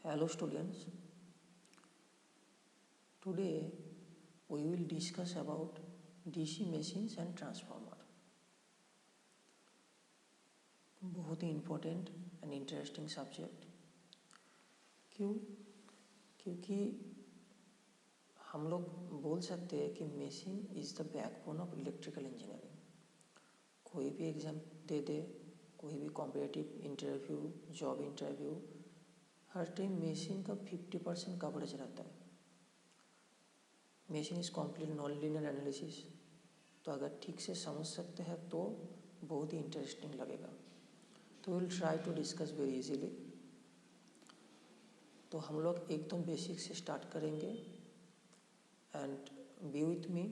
Hello students, today we will discuss about DC machines and transformer. बहुत ही important and interesting subject. क्यों? क्योंकि हम लोग बोल सकते हैं कि machine is the backbone of electrical engineering. कोई भी एग्ज़ाम दे दे, कोई भी कॉम्पिटिटिव इंटरव्यू, जॉब इंटरव्यू, हर टाइम मशीन का 50% कवरेज रहता है। Machine is complete non linear analysis. तो अगर ठीक से समझ सकते हैं तो बहुत ही इंटरेस्टिंग लगेगा। तो will try to discuss very easily. तो हम लोग एकदम बेसिक से स्टार्ट करेंगे एंड बी विथ मी।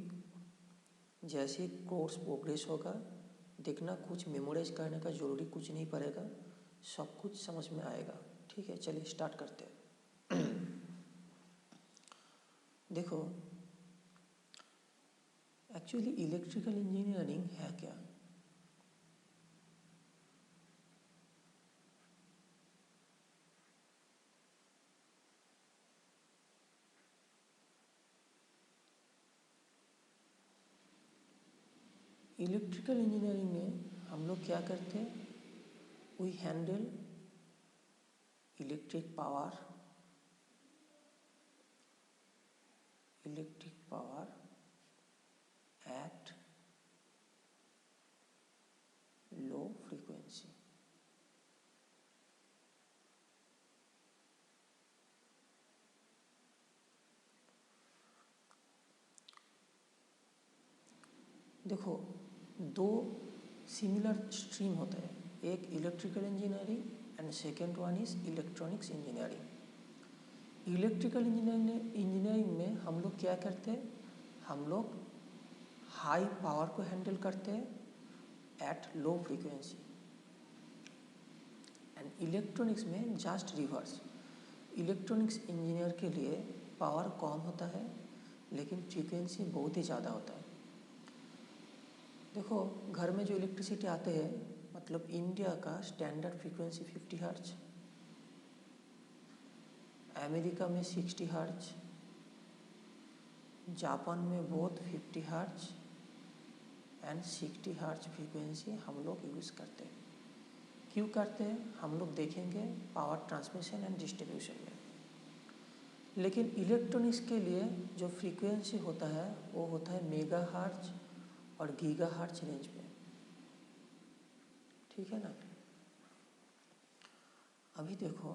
जैसे ही कोर्स प्रोग्रेस होगा देखना, कुछ मेमोराइज करने का ज़रूरी कुछ नहीं पड़ेगा, सब कुछ समझ में आएगा। ठीक है, चलिए स्टार्ट करते हैं। देखो, एक्चुअली इलेक्ट्रिकल इंजीनियरिंग है क्या? इलेक्ट्रिकल इंजीनियरिंग में हम लोग क्या करते हैं? We handle electric power at low frequency. देखो, दो सिमिलर स्ट्रीम होते हैं, एक electrical engineering and second one is electronics engineering. Electrical engineering में हम लोग क्या करते हैं? हम लोग हाई पावर को हैंडल करते हैं eight low frequency. And electronics में जस्ट रिवर्स। इलेक्ट्रॉनिक्स इंजीनियर के लिए पावर कम होता है लेकिन फ्रीक्वेंसी बहुत ही ज़्यादा होता है। देखो, घर में जो इलेक्ट्रिसिटी आते हैं, मतलब इंडिया का स्टैंडर्ड फ्रीक्वेंसी 50 हर्ट्ज, अमेरिका में 60 हर्ट्ज, जापान में both 50 hertz and 60 hertz frequency हम लोग यूज़ करते हैं। क्यों करते हैं हम लोग देखेंगे पावर ट्रांसमिशन एंड डिस्ट्रीब्यूशन में। लेकिन इलेक्ट्रॉनिक्स के लिए जो फ्रीक्वेंसी होता है वो होता है मेगा हर्ट्ज और गीगा हर्ट्ज रेंज में। ठीक है ना? अभी देखो,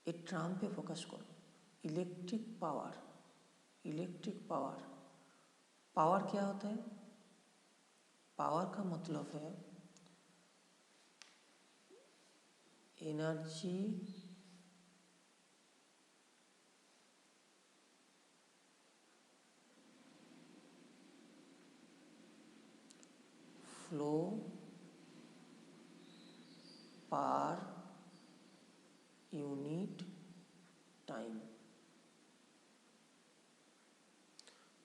एक टर्म पे फोकस करो, इलेक्ट्रिक पावर। पावर क्या होता है? पावर का मतलब है energy flow per unit time.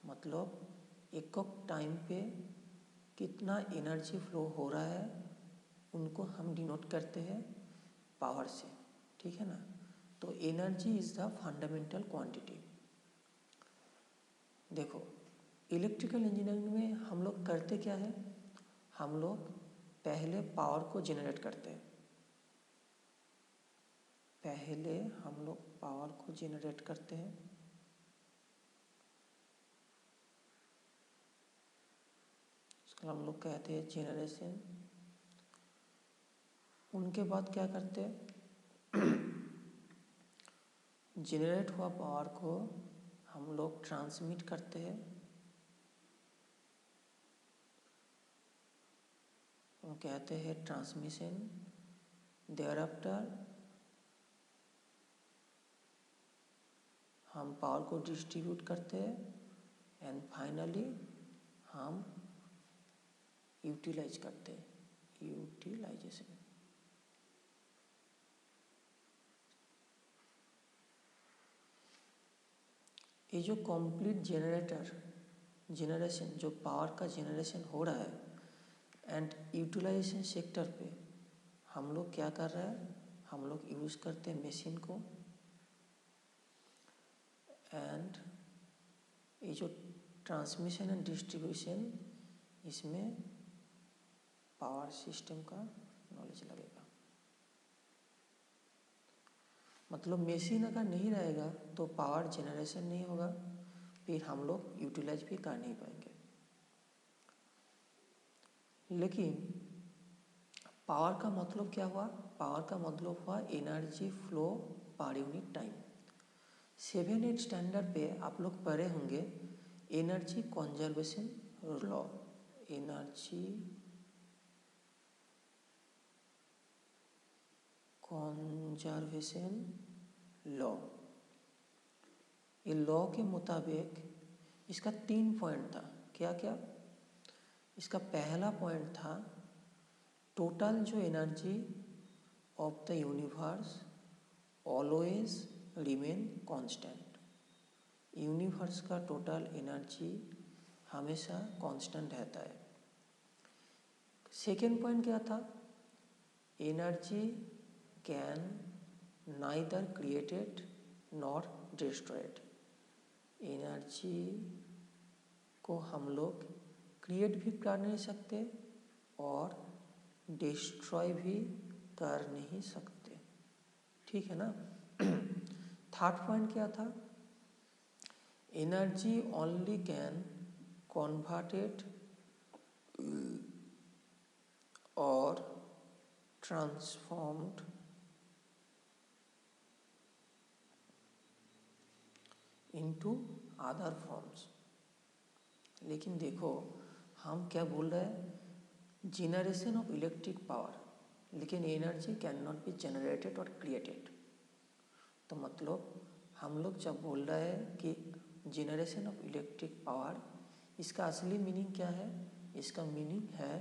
मतलब एक टाइम पे कितना एनर्जी फ्लो हो रहा है उनको हम डिनोट करते हैं पावर से। ठीक है ना? तो energy is the fundamental quantity. देखो, इलेक्ट्रिकल इंजीनियरिंग में हम लोग करते क्या है? हम लोग पहले पावर को जनरेट करते हैं। उसको हम लोग कहते हैं जेनरेशन। उनके बाद क्या करते हैं? जनरेट हुआ पावर को हम लोग ट्रांसमिट करते हैं। वो कहते हैं ट्रांसमिशन। देयर आफ्टर हम पावर को डिस्ट्रीब्यूट करते हैं एंड फाइनली हम यूटिलाइज करते हैं, यूटिलाइजेशन। ये जो कंप्लीट जनरेशन जो पावर का जनरेशन हो रहा है एंड यूटिलाइजेशन सेक्टर पे हम लोग क्या कर रहे हैं? हम लोग यूज़ करते हैं मशीन को, एंड ये जो ट्रांसमिशन एंड डिस्ट्रीब्यूशन, इसमें पावर सिस्टम का नॉलेज लगेगा। मतलब मशीन अगर नहीं रहेगा तो पावर जनरेशन नहीं होगा, फिर हम लोग यूटिलाइज भी कर नहीं पाएंगे। लेकिन पावर का मतलब क्या हुआ? पावर का मतलब हुआ energy flow per unit time. 7-8 standard पे आप लोग पढ़े होंगे energy conservation law, energy conservation law. ये लॉ के मुताबिक इसका 3 पॉइंट था। क्या क्या? इसका पहला पॉइंट था टोटल जो energy of the universe always remain constant. Universe का टोटल एनर्जी हमेशा कांस्टेंट रहता है। सेकेंड पॉइंट क्या था? Energy can neither created nor destroyed. Energy को हम लोग क्रिएट भी कर नहीं सकते और डिस्ट्रॉय भी कर नहीं सकते, ठीक है ना। थर्ड पॉइंट क्या था? एनर्जी ओनली कैन कन्वर्टेड और ट्रांसफॉर्म्ड इनटू अदर फॉर्म्स। लेकिन देखो हम क्या बोल रहे हैं? जनरेशन ऑफ इलेक्ट्रिक पावर, लेकिन energy can not be generated और क्रिएटेड। तो मतलब हम लोग जब बोल रहे हैं कि जनरेशन ऑफ इलेक्ट्रिक पावर, इसका असली मीनिंग क्या है? इसका मीनिंग है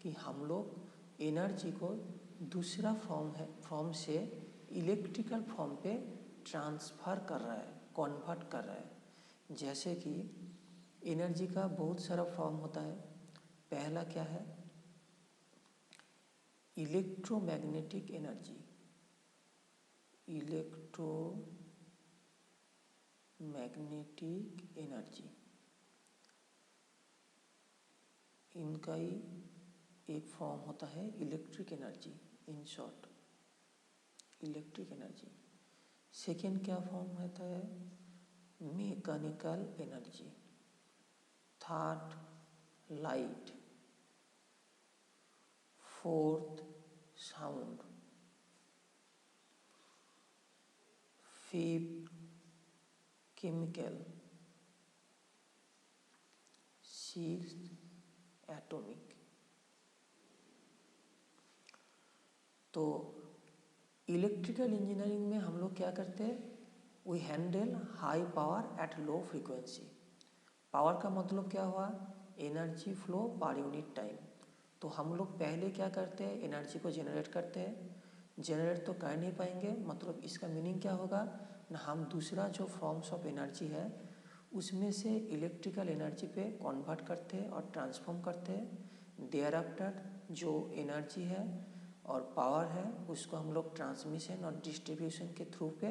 कि हम लोग एनर्जी को दूसरा फॉर्म से इलेक्ट्रिकल फॉर्म पे ट्रांसफ़र कर रहा है, कन्वर्ट कर रहा है। जैसे कि एनर्जी का बहुत सारा फॉर्म होता है। पहला क्या है? इलेक्ट्रोमैग्नेटिक एनर्जी, इलेक्ट्रोमैग्नेटिक एनर्जी, इनका ही एक फॉर्म होता है electric energy, in short electric energy. Second क्या फॉर्म होता है? Mechanical energy. Third light, fourth sound, fifth chemical, sixth atomic. तो इलेक्ट्रिकल इंजीनियरिंग में हम लोग क्या करते हैं? We handle high power at low frequency. Power का मतलब क्या हुआ? Energy flow per unit time. तो हम लोग पहले क्या करते हैं? एनर्जी को जनरेट करते हैं। जनरेट तो कर नहीं पाएंगे, मतलब इसका मीनिंग क्या होगा ना, हम दूसरा जो फॉर्म्स ऑफ एनर्जी है उसमें से इलेक्ट्रिकल एनर्जी पे कन्वर्ट करते हैं और ट्रांसफॉर्म करते हैं। देयर आफ्टर जो एनर्जी है और पावर है उसको हम लोग ट्रांसमिशन और डिस्ट्रीब्यूशन के थ्रू पे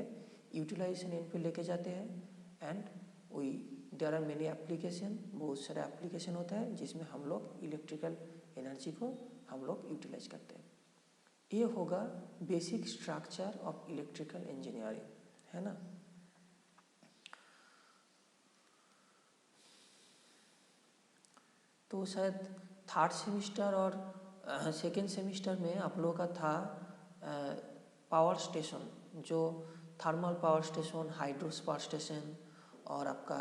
यूटिलाइजेशन एंड पे लेके जाते हैं। And we there are many application, बहुत सारे एप्लीकेशन होता है जिसमें हम लोग इलेक्ट्रिकल एनर्जी को हम लोग यूटिलाइज करते हैं। ये होगा basic structure of electrical engineering, है ना। तो शायद थर्ड सेमिस्टर और सेकेंड सेमिस्टर में आप लोगों का था पावर स्टेशन, जो thermal power station, hydro power station और आपका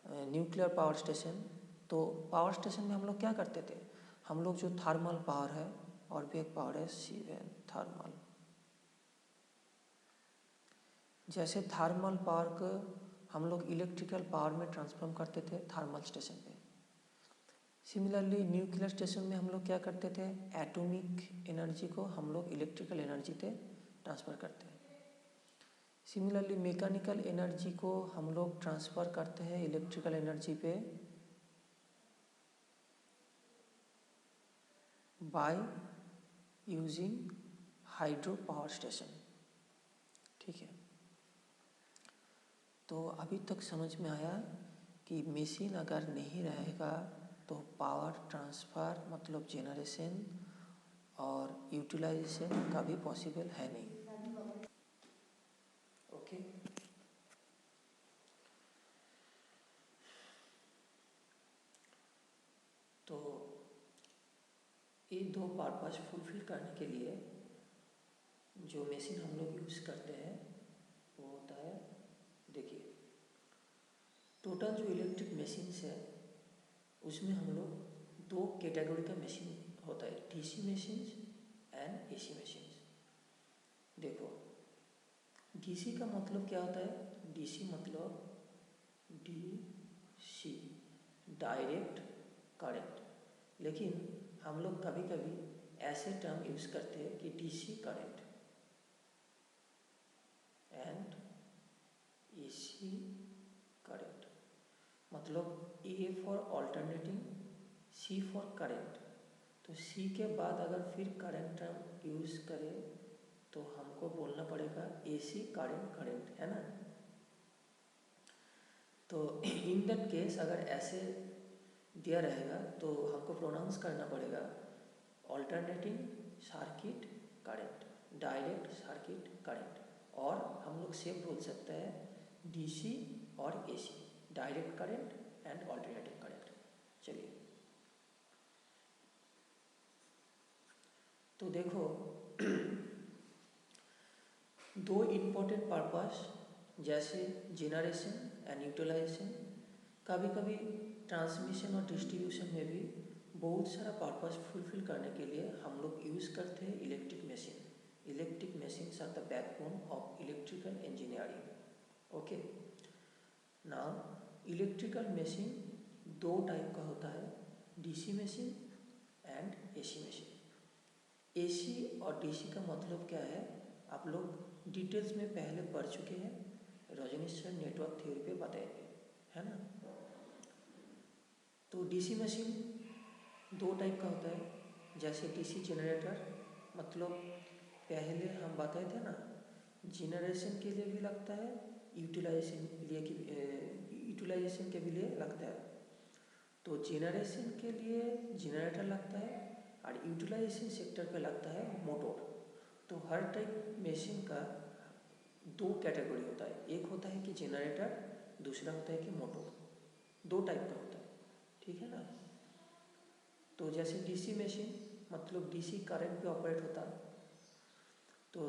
न्यूक्लियर पावर स्टेशन। तो पावर स्टेशन में हम लोग क्या करते थे? हम लोग जो थर्मल पावर है और भी एक पावर है सीवेन थर्मल, जैसे थर्मल पावर को हम लोग इलेक्ट्रिकल पावर में ट्रांसफॉर्म करते थे थर्मल स्टेशन पे। सिमिलरली न्यूक्लियर स्टेशन में हम लोग क्या करते थे? एटॉमिक एनर्जी को हम लोग इलेक्ट्रिकल एनर्जी पे ट्रांसफ़र करते हैं। सिमिलरली मैकेनिकल एनर्जी को हम लोग ट्रांसफ़र करते हैं इलेक्ट्रिकल एनर्जी पे by using hydro power station. ठीक है। तो अभी तक समझ में आया कि मशीन अगर नहीं रहेगा तो पावर ट्रांसफ़र मतलब जेनरेशन और यूटिलाइजेशन का भी पॉसिबल है नहीं। ओके। तो ये दो पर्पस फुलफिल करने के लिए जो मशीन हम लोग यूज़ करते हैं वो होता है, देखिए टोटल जो इलेक्ट्रिक मशीन्स है उसमें हम लोग दो कैटेगरी का मशीन होता है, DC machines and AC machines. देखो डीसी का मतलब क्या होता है, डीसी मतलब डीसी डायरेक्ट करंट, लेकिन हम लोग कभी कभी ऐसे टर्म यूज़ करते हैं कि DC current and AC current, मतलब A for alternating, C for current. तो सी के बाद अगर फिर करंट टर्म यूज़ करें तो हमको बोलना पड़ेगा एसी करंट, है ना। तो इन दैट केस अगर ऐसे दिया रहेगा तो हमको प्रोनाउंस करना पड़ेगा alternating circuit current, direct circuit current, और हम लोग सेम बोल सकते हैं डीसी और AC, direct current and alternating current. चलिए तो देखो दो इम्पोर्टेंट पर्पस जैसे जेनरेशन एंड यूटिलाइजेशन, कभी कभी ट्रांसमिशन और डिस्ट्रीब्यूशन में भी बहुत सारा पर्पस फुलफिल करने के लिए हम लोग यूज़ करते हैं electric machine. Electric machines are the backbone of electrical engineering. Okay, now electrical machine दो टाइप का होता है, DC machine and AC machine. AC और डीसी का मतलब क्या है आप लोग डिटेल्स में पहले पढ़ चुके हैं, रजनीश सर नेटवर्क थ्योरी पे बताएंगे, है ना। तो डीसी मशीन दो टाइप का होता है, जैसे डीसी जनरेटर, मतलब पहले हम बताए थे ना जेनरेशन के लिए भी लगता है, यूटिलाइजेशन के भी लिए लगता है। तो जेनरेशन के लिए जनरेटर लगता है और यूटिलाइजेशन सेक्टर पे लगता है मोटर। तो हर टाइप मशीन का दो कैटेगरी होता है, एक होता है कि जनरेटर, दूसरा होता है कि मोटर, दो टाइप का होता है, ठीक है ना। तो जैसे डीसी मशीन मतलब डीसी करंट पे ऑपरेट होता है, तो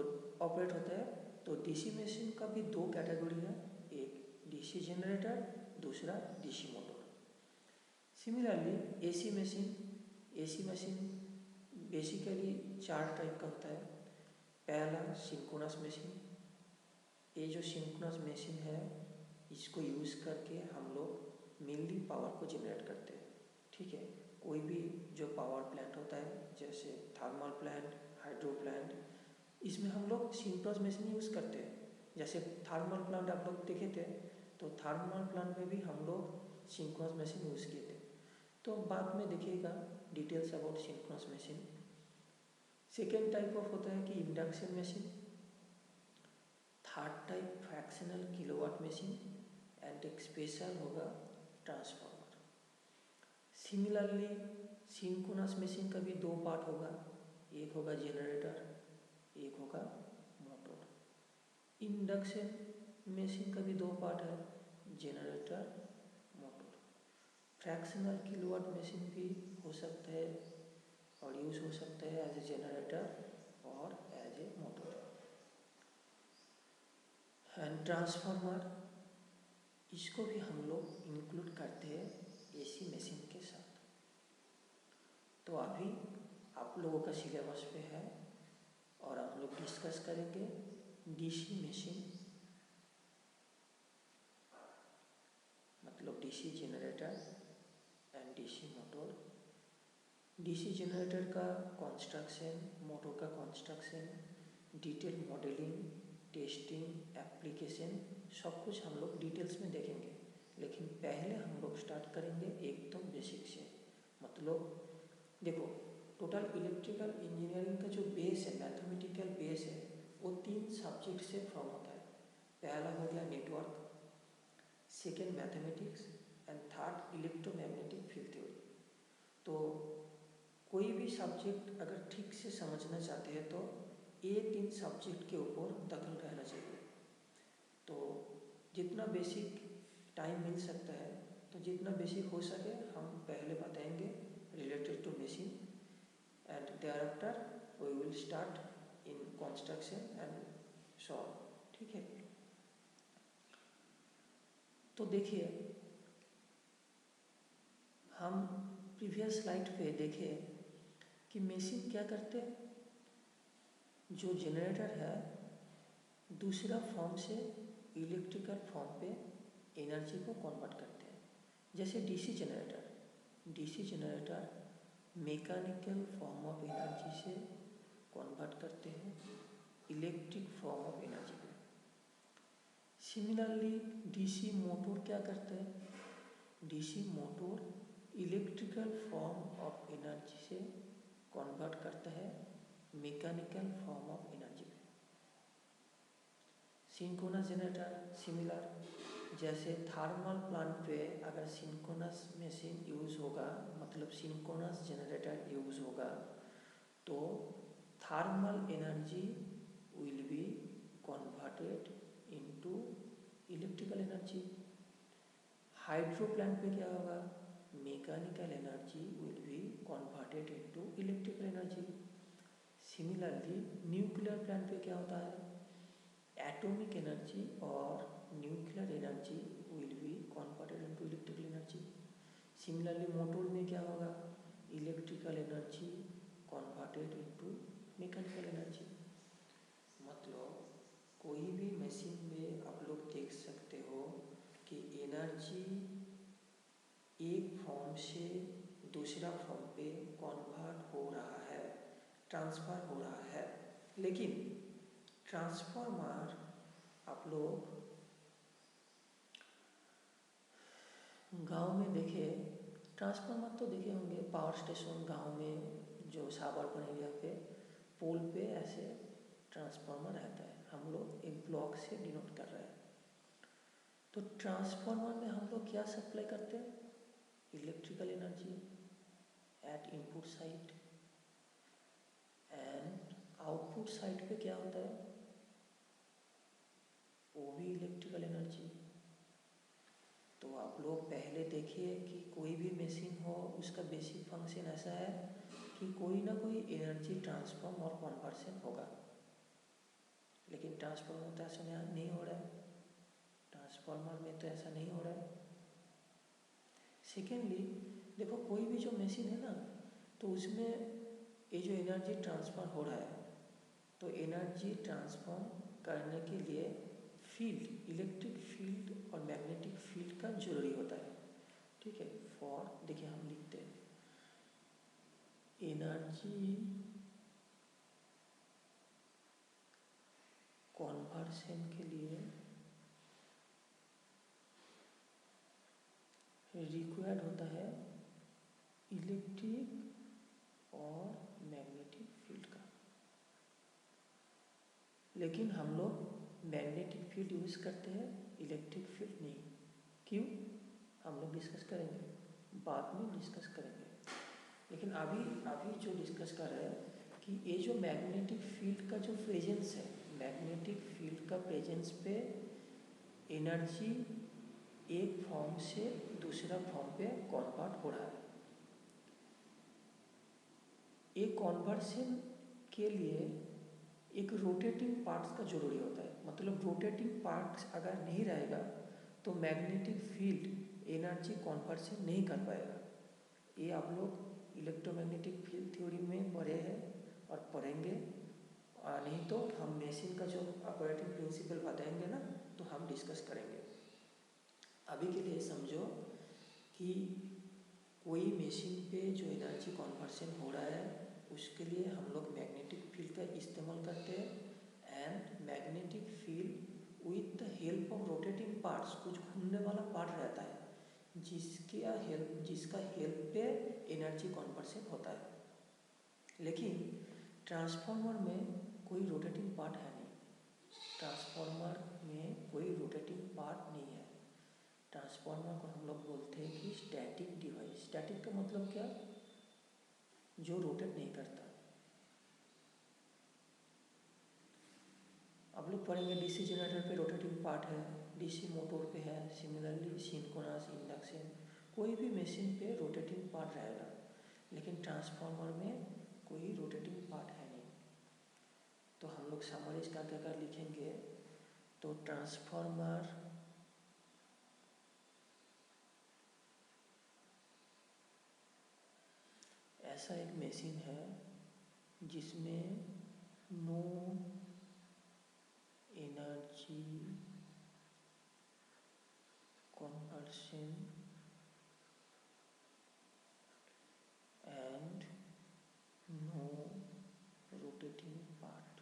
ऑपरेट होता है, तो डीसी मशीन का भी दो कैटेगरी है, एक डीसी जनरेटर, दूसरा DC motor. Similarly AC machine basically चार टाइप का होता है। पहला सिंक्रोनस मशीन, ये जो सिंक्रोनस मशीन है इसको यूज़ करके हम लोग मेनली पावर को जनरेट करते हैं, ठीक है। कोई भी जो पावर प्लांट होता है जैसे थर्मल प्लांट, हाइड्रो प्लांट, इसमें हम लोग सिंक्रोनस मशीन यूज़ करते हैं। जैसे थर्मल प्लांट आप लोग देखे थे, तो थर्मल प्लांट में भी हम लोग सिंक्रोनस मशीन यूज़ किए थे। तो बाद में देखिएगा details about synchronous machine. Second type of होता है कि induction machine, third type fractional kilowatt machine, and एक स्पेशल होगा ट्रांसफार्मर। सिमिलरली सिंक्रोनस मशीन का भी दो पार्ट होगा, एक होगा जनरेटर, एक होगा मोटर। इंडक्शन मशीन का भी दो पार्ट है, generator, motor. Fractional kilowatt machine भी हो सकता है और यूज़ हो सकता है एज ए जनरेटर और as a motor. And transformer, इसको भी हम लोग इंक्लूड करते हैं एसी मशीन के साथ। तो अभी आप लोगों का सिलेबस पे है और हम लोग डिस्कस करेंगे डीसी मशीन मतलब DC generator and DC motor. DC generator का कंस्ट्रक्शन, मोटर का construction, detail modelling, testing, application, सब कुछ हम लोग डिटेल्स में देखेंगे। लेकिन पहले हम लोग स्टार्ट करेंगे एकदम बेसिक से। मतलब देखो टोटल इलेक्ट्रिकल इंजीनियरिंग का जो बेस है, मैथमेटिकल बेस है, वो तीन सब्जेक्ट से फॉर्म होता है। पहला हो गया network, second mathematics and third electromagnetic field theory. तो कोई भी सब्जेक्ट अगर ठीक से समझना चाहते हैं तो ये 3 सब्जेक्ट के ऊपर दखल रहना चाहिए। तो जितना बेसिक टाइम मिल सकता है तो जितना बेसिक हो सके हम पहले बताएंगे related to machine and thereafter we will start in construction and so on. ठीक है, तो देखिए हम प्रीवियस स्लाइड पे देखे कि मशीन क्या करते हैं, जो जनरेटर है दूसरा फॉर्म से इलेक्ट्रिकल फॉर्म पे एनर्जी को कन्वर्ट करते हैं। जैसे DC generator mechanical form of energy से कन्वर्ट करते हैं इलेक्ट्रिक फॉर्म ऑफ एनर्जी में। सिमिलरली डीसी मोटर क्या करते हैं, DC motor electrical form of energy से कन्वर्ट करता है मैकेनिकल फॉर्म ऑफ एनर्जी में। सिंक्रोनस जनरेटर सिमिलर, जैसे थर्मल प्लांट पे अगर सिंक्रोनस मशीन यूज़ होगा, मतलब सिंक्रोनस जनरेटर यूज़ होगा, तो thermal energy will be converted into electrical energy. Hydro plant पे क्या होगा, mechanical energy will be converted into electrical energy. Similarly nuclear plant पे क्या होता है, एटॉमिक एनर्जी और nuclear energy will be converted into electrical energy. Similarly motor में क्या होगा, electrical energy converted into mechanical energy. मतलब कोई भी मशीन में आप लोग देख सकते हो कि एनर्जी एक फॉर्म से दूसरा फॉर्म पे कन्वर्ट हो रहा है, ट्रांसफ़र हो रहा है। लेकिन ट्रांसफार्मर आप लोग गांव में देखे, ट्रांसफार्मर तो देखे होंगे, पावर स्टेशन गांव में जो साबरपन एरिया पे पोल पे ऐसे ट्रांसफार्मर रहता है। हम लोग एक ब्लॉक से डिनोट कर रहे हैं। तो ट्रांसफार्मर में हम लोग क्या सप्लाई करते हैं, electrical energy at input side, and output side पे क्या होता है, वो भी इलेक्ट्रिकल एनर्जी। तो आप लोग पहले देखिए कि कोई भी मशीन हो उसका बेसिक फंक्शन ऐसा है कि कोई ना कोई एनर्जी ट्रांसफॉर्म और कन्वर्सन होगा। लेकिन ट्रांसफार्मर में तो ऐसा नहीं हो रहा है, ट्रांसफार्मर में तो ऐसा नहीं हो रहा है। सेकेंडली देखो कोई भी जो मशीन है ना, तो उसमें ये जो एनर्जी ट्रांसफर हो रहा है, तो एनर्जी ट्रांसफॉर्म करने के लिए फील्ड, इलेक्ट्रिक फील्ड और मैग्नेटिक फील्ड का जरूरी होता है। ठीक है, फॉर देखिए हम लिखते हैं एनर्जी कन्वर्सन के लिए रिक्वायर्ड होता है इलेक्ट्रिक और मैग्नेटिक फील्ड का। लेकिन हम लोग मैग्नेटिक फील्ड यूज़ करते हैं, इलेक्ट्रिक फील्ड नहीं। क्यों, हम लोग डिस्कस करेंगे, बाद में डिस्कस करेंगे। लेकिन अभी जो डिस्कस कर रहे हैं कि ये जो मैग्नेटिक फील्ड का जो प्रेजेंस है, मैग्नेटिक फील्ड का प्रेजेंस पे एनर्जी एक फॉर्म से दूसरा फॉर्म पे कन्वर्ट हो रहा है। एक कन्वर्सन के लिए एक रोटेटिंग पार्ट्स का जरूरी होता है। मतलब रोटेटिंग पार्ट्स अगर नहीं रहेगा तो मैग्नेटिक फील्ड एनर्जी कन्वर्सन नहीं कर पाएगा। ये आप लोग इलेक्ट्रोमैग्नेटिक फील्ड थ्योरी में पढ़े हैं और पढ़ेंगे, नहीं तो हम मशीन का जो ऑपरेटिंग प्रिंसिपल बताएंगे ना, तो हम डिस्कस करेंगे। अभी के लिए समझो कि कोई मशीन पे जो एनर्जी कन्वर्सन हो रहा है उसके लिए हम लोग मैग्नेटिक फील्ड का इस्तेमाल करते हैं। And magnetic field with the help of rotating parts, कुछ घूमने वाला पार्ट रहता है जिसका हेल्प पे एनर्जी कन्वर्सन होता है। लेकिन ट्रांसफार्मर में कोई रोटेटिंग पार्ट है नहीं, ट्रांसफार्मर में कोई रोटेटिंग पार्ट नहीं है। ट्रांसफार्मर को हम लोग बोलते हैं कि स्टैटिक डिवाइस। स्टैटिक का मतलब क्या? जो रोटेट नहीं करता। आप लोग पढ़ेंगे डीसी जनरेटर पे रोटेटिंग पार्ट है, डीसी मोटर पे है, सिमिलरली सिंक्रोनस, इंडक्शन, कोई भी मशीन पे रोटेटिंग पार्ट रहेगा, लेकिन ट्रांसफार्मर में कोई रोटेटिंग पार्ट है नहीं। तो हम लोग समराइज करके अगर लिखेंगे तो ट्रांसफार्मर ऐसा एक मशीन है जिसमें no energy conversion and no rotating part.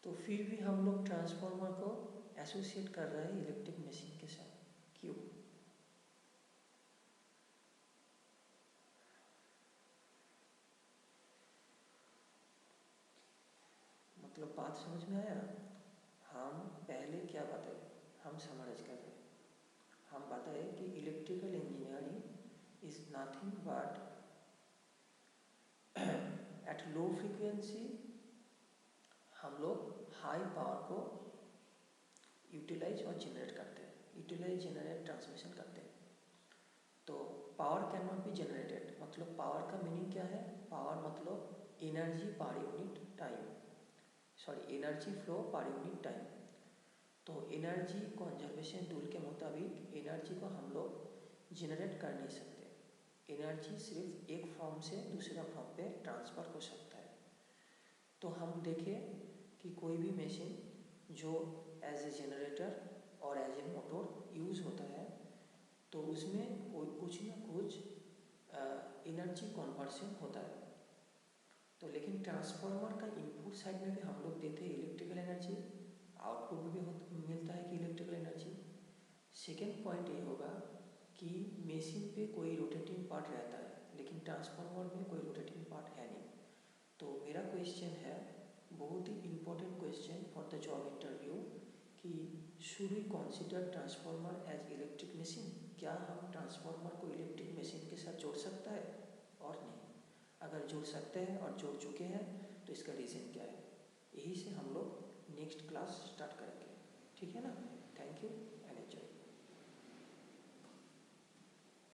तो फिर भी हम लोग ट्रांसफार्मर को एसोसिएट कर रहे हैं इलेक्ट्रिक मशीन के साथ। क्यों? मतलब बात समझ में आया? हम पहले क्या बताए, हम समराइज कर रहे हैं। हम बताए कि electrical engineering is nothing but at low frequency हम लोग हाई पावर को यूटिलाइज और जनरेट करते हैं। यूटिलाइज, जनरेट, ट्रांसमिशन करते हैं। तो power can not be generated, मतलब पावर का मीनिंग क्या है? पावर मतलब एनर्जी पर unit time, sorry energy flow per unit time. तो एनर्जी कंजर्वेशन रूल के मुताबिक एनर्जी को हम लोग जनरेट कर नहीं सकते। एनर्जी सिर्फ एक फॉर्म से दूसरा फॉर्म पे ट्रांसफ़र हो सकता है। तो हम देखें कि कोई भी मशीन जो एज ए जनरेटर और एज ए मोटर यूज़ होता है, तो उसमें कोई कुछ ना कुछ एनर्जी कन्वर्शन होता है। तो लेकिन ट्रांसफार्मर का इनपुट साइड में भी हम लोग देते हैं इलेक्ट्रिकल एनर्जी, आउटपुट में भी मिलता है कि इलेक्ट्रिकल एनर्जी। सेकेंड पॉइंट ये होगा कि मशीन पे कोई रोटेटिंग पार्ट रहता है, लेकिन ट्रांसफार्मर में कोई रोटेटिंग पार्ट है नहीं। तो मेरा क्वेश्चन है, बहुत ही important question for the job interview, कि should we consider transformer as electric machine? क्या हम ट्रांसफार्मर को इलेक्ट्रिक मशीन के साथ जोड़ सकता है और नहीं? अगर जोड़ सकते हैं और जोड़ चुके हैं तो इसका रीज़न क्या है? यही से हम लोग नेक्स्ट क्लास स्टार्ट करेंगे। ठीक है ना? Thank you.